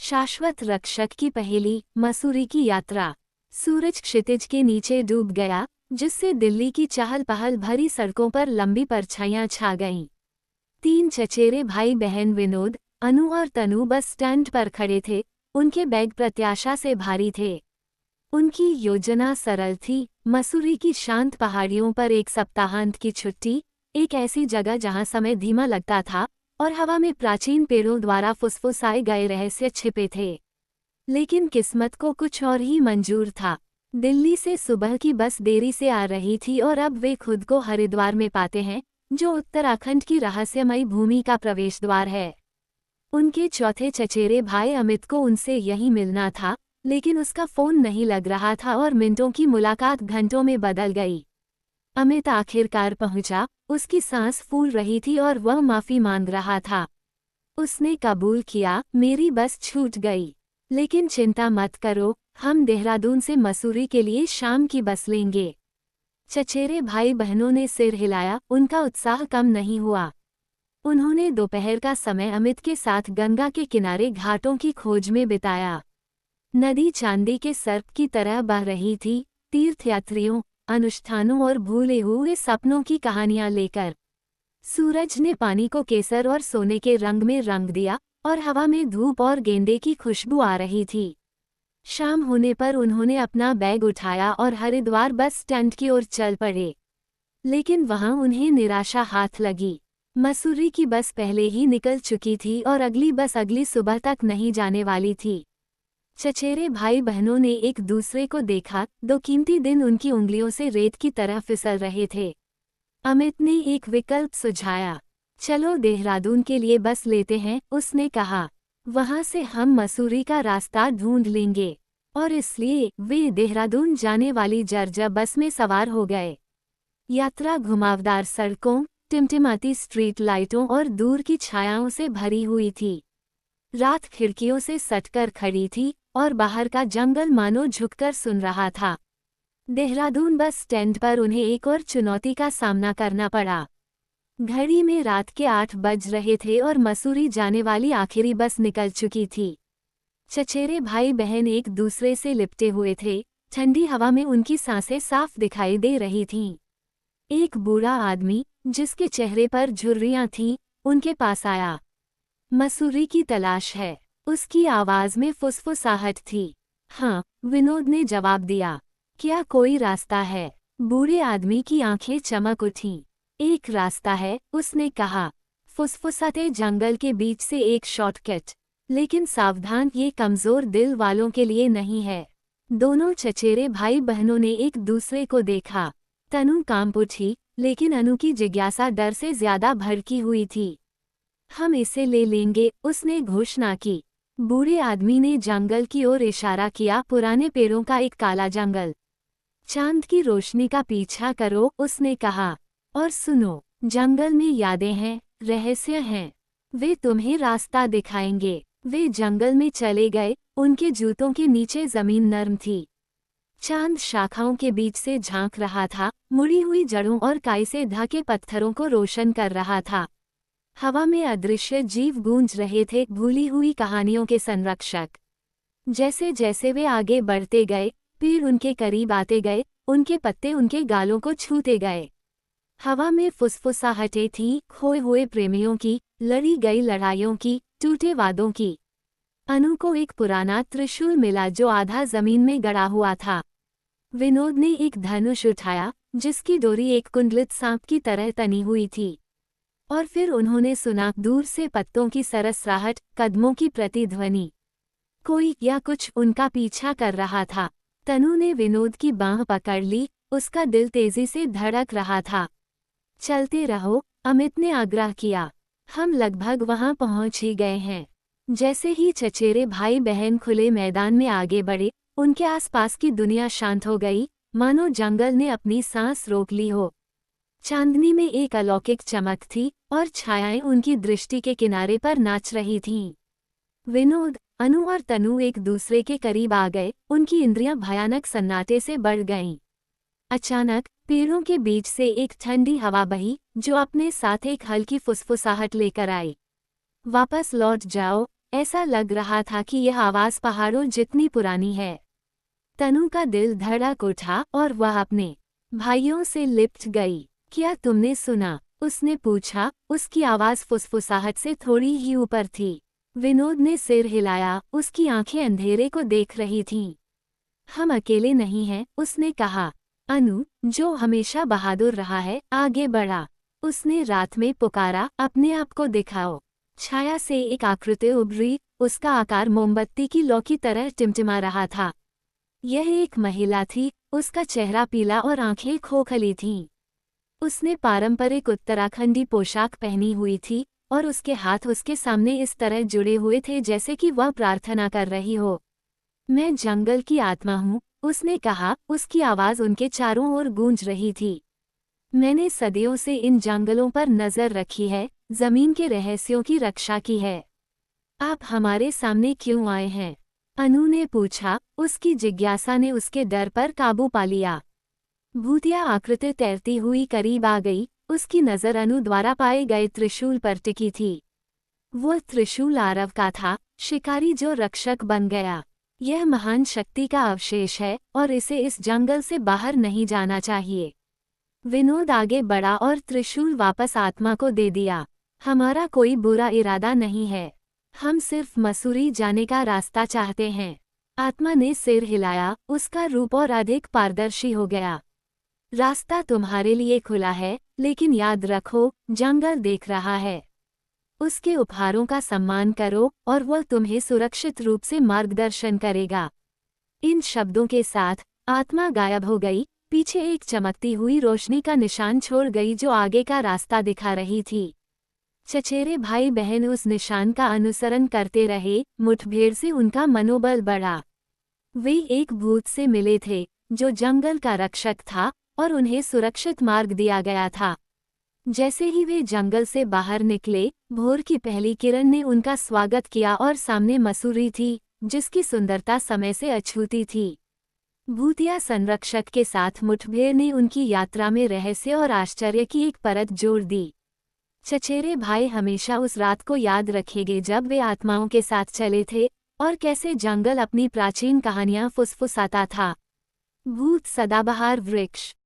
शाश्वत रक्षक की पहेली, मसूरी की यात्रा। सूरज क्षितिज के नीचे डूब गया, जिससे दिल्ली की चहल पहल भरी सड़कों पर लंबी परछाइयां छा गईं। तीन चचेरे भाई बहन विनोद, अनु और तनु बस स्टैंड पर खड़े थे। उनके बैग प्रत्याशा से भारी थे। उनकी योजना सरल थी, मसूरी की शांत पहाड़ियों पर एक सप्ताहांत की छुट्टी, एक ऐसी जगह जहां समय धीमा लगता था और हवा में प्राचीन पेड़ों द्वारा फुसफुसाए गए रहस्य छिपे थे। लेकिन किस्मत को कुछ और ही मंजूर था। दिल्ली से सुबह की बस देरी से आ रही थी और अब वे खुद को हरिद्वार में पाते हैं, जो उत्तराखंड की रहस्यमयी भूमि का प्रवेश द्वार है। उनके चौथे चचेरे भाई अमित को उनसे यही मिलना था, लेकिन उसका फोन नहीं लग रहा था और मिनटों की मुलाकात घंटों में बदल गई। अमित आखिरकार पहुंचा, उसकी सांस फूल रही थी और वह माफी मांग रहा था। उसने कबूल किया, मेरी बस छूट गई, लेकिन चिंता मत करो, हम देहरादून से मसूरी के लिए शाम की बस लेंगे। चचेरे भाई बहनों ने सिर हिलाया, उनका उत्साह कम नहीं हुआ। उन्होंने दोपहर का समय अमित के साथ गंगा के किनारे घाटों की खोज में बिताया। नदी चांदी के सर्प की तरह बह रही थी, तीर्थयात्रियों, अनुष्ठानों और भूले हुए सपनों की कहानियां लेकर। सूरज ने पानी को केसर और सोने के रंग में रंग दिया और हवा में धूप और गेंदे की खुशबू आ रही थी। शाम होने पर उन्होंने अपना बैग उठाया और हरिद्वार बस स्टैंड की ओर चल पड़े। लेकिन वहां उन्हें निराशा हाथ लगी। मसूरी की बस पहले ही निकल चुकी थी और अगली बस अगली सुबह तक नहीं जाने वाली थी। चचेरे भाई बहनों ने एक दूसरे को देखा, दो कीमती दिन उनकी उंगलियों से रेत की तरह फिसल रहे थे। अमित ने एक विकल्प सुझाया, चलो देहरादून के लिए बस लेते हैं, उसने कहा। वहां से हम मसूरी का रास्ता ढूंढ लेंगे। और इसलिए वे देहरादून जाने वाली जर्जर बस में सवार हो गए। यात्रा घुमावदार सड़कों, टिमटिमाती स्ट्रीट लाइटों और दूर की छायाओं से भरी हुई थी। रात खिड़कियों से सटकर खड़ी थी और बाहर का जंगल मानो झुककर सुन रहा था। देहरादून बस स्टैंड पर उन्हें एक और चुनौती का सामना करना पड़ा। घड़ी में रात के 8 बज रहे थे और मसूरी जाने वाली आखिरी बस निकल चुकी थी। चचेरे भाई बहन एक दूसरे से लिपटे हुए थे, ठंडी हवा में उनकी सांसें साफ दिखाई दे रही थीं। एक बूढ़ा आदमी, जिसके चेहरे पर झुर्रियां थीं, उनके पास आया। मसूरी की तलाश है, उसकी आवाज में फुसफुसाहट थी। हाँ, विनोद ने जवाब दिया। क्या कोई रास्ता है? बूढ़े आदमी की आंखें चमक उठीं। एक रास्ता है, उसने कहा। फुसफुसाते जंगल के बीच से एक शॉर्टकट, लेकिन सावधान, ये कमजोर दिल वालों के लिए नहीं है। दोनों चचेरे भाई बहनों ने एक दूसरे को देखा। तनु कांप उठी, लेकिन अनु की जिज्ञासा डर से ज्यादा भड़की हुई थी। हम इसे ले लेंगे, उसने घोषणा की। बूढ़े आदमी ने जंगल की ओर इशारा किया, पुराने पेड़ों का एक काला जंगल। चांद की रोशनी का पीछा करो, उसने कहा। और सुनो, जंगल में यादें हैं, रहस्य हैं। वे तुम्हें रास्ता दिखाएंगे। वे जंगल में चले गए, उनके जूतों के नीचे जमीन नर्म थी। चांद शाखाओं के बीच से झांक रहा था, मुड़ी हुई जड़ों और काई से ढके पत्थरों को रोशन कर रहा था। हवा में अदृश्य जीव गूंज रहे थे, भूली हुई कहानियों के संरक्षक। जैसे जैसे वे आगे बढ़ते गए, पेड़ उनके करीब आते गए, उनके पत्ते उनके गालों को छूते गए। हवा में फुसफुसाहटें थीं, खोए हुए प्रेमियों की, लड़ी गई लड़ाइयों की, टूटे वादों की। अनु को एक पुराना त्रिशूल मिला जो आधा जमीन में गड़ा हुआ था। विनोद ने एक धनुष उठाया, जिसकी डोरी एक कुंडलित सांप की तरह तनी हुई थी। और फिर उन्होंने सुना दूर से पत्तों की सरसराहट, कदमों की प्रतिध्वनि। कोई या कुछ उनका पीछा कर रहा था। तनु ने विनोद की बांह पकड़ ली, उसका दिल तेजी से धड़क रहा था। चलते रहो, अमित ने आग्रह किया। हम लगभग वहां पहुंच ही गए हैं। जैसे ही चचेरे भाई बहन खुले मैदान में आगे बढ़े, उनके आसपास की दुनिया शांत हो गई, मानो जंगल ने अपनी सांस रोक ली हो। चांदनी में एक अलौकिक चमक थी और छायाएं उनकी दृष्टि के किनारे पर नाच रही थीं। विनोद, अनु और तनु एक दूसरे के करीब आ गए, उनकी इंद्रियां भयानक सन्नाटे से बढ़ गईं। अचानक पेड़ों के बीच से एक ठंडी हवा बही, जो अपने साथ एक हल्की फुसफुसाहट लेकर आई। वापस लौट जाओ, ऐसा लग रहा था कि यह आवाज़ पहाड़ों जितनी पुरानी है। तनु का दिल धड़क उठा और वह अपने भाइयों से लिपट गई। क्या तुमने सुना? उसने पूछा, उसकी आवाज़ फुसफुसाहट से थोड़ी ही ऊपर थी। विनोद ने सिर हिलाया, उसकी आंखें अंधेरे को देख रही थीं। हम अकेले नहीं हैं, उसने कहा। अनु, जो हमेशा बहादुर रहा है, आगे बढ़ा। उसने रात में पुकारा, अपने आप को दिखाओ। छाया से एक आकृति उभरी, उसका आकार मोमबत्ती की लौ की तरह टिमटिमा रहा था। यह एक महिला थी, उसका चेहरा पीला और आंखें खोखली थीं। उसने पारंपरिक उत्तराखंडी पोशाक पहनी हुई थी और उसके हाथ उसके सामने इस तरह जुड़े हुए थे जैसे कि वह प्रार्थना कर रही हो। मैं जंगल की आत्मा हूँ, उसने कहा, उसकी आवाज़ उनके चारों ओर गूंज रही थी। मैंने सदियों से इन जंगलों पर नज़र रखी है, ज़मीन के रहस्यों की रक्षा की है। आप हमारे सामने क्यों आए हैं? अनु ने पूछा, उसकी जिज्ञासा ने उसके डर पर काबू पा लिया। भूतिया आकृति तैरती हुई करीब आ गई, उसकी नज़र अनु द्वारा पाए गए त्रिशूल पर टिकी थी। वो त्रिशूल आरव का था, शिकारी जो रक्षक बन गया। यह महान शक्ति का अवशेष है और इसे इस जंगल से बाहर नहीं जाना चाहिए। विनोद आगे बढ़ा और त्रिशूल वापस आत्मा को दे दिया। हमारा कोई बुरा इरादा नहीं है, हम सिर्फ मसूरी जाने का रास्ता चाहते हैं। आत्मा ने सिर हिलाया, उसका रूप और अधिक पारदर्शी हो गया। रास्ता तुम्हारे लिए खुला है, लेकिन याद रखो, जंगल देख रहा है। उसके उपहारों का सम्मान करो और वह तुम्हें सुरक्षित रूप से मार्गदर्शन करेगा। इन शब्दों के साथ आत्मा गायब हो गई, पीछे एक चमकती हुई रोशनी का निशान छोड़ गई जो आगे का रास्ता दिखा रही थी। चचेरे भाई बहन उस निशान का अनुसरण करते रहे, मुठभेड़ से उनका मनोबल बढ़ा। वे एक भूत से मिले थे, जो जंगल का रक्षक था और उन्हें सुरक्षित मार्ग दिया गया था। जैसे ही वे जंगल से बाहर निकले, भोर की पहली किरण ने उनका स्वागत किया और सामने मसूरी थी, जिसकी सुंदरता समय से अछूती थी। भूतिया संरक्षक के साथ मुठभेड़ ने उनकी यात्रा में रहस्य और आश्चर्य की एक परत जोड़ दी। चचेरे भाई हमेशा उस रात को याद रखेंगे जब वे आत्माओं के साथ चले थे और कैसे जंगल अपनी प्राचीन कहानियां फुसफुसाता था। भूत सदाबहार वृक्ष।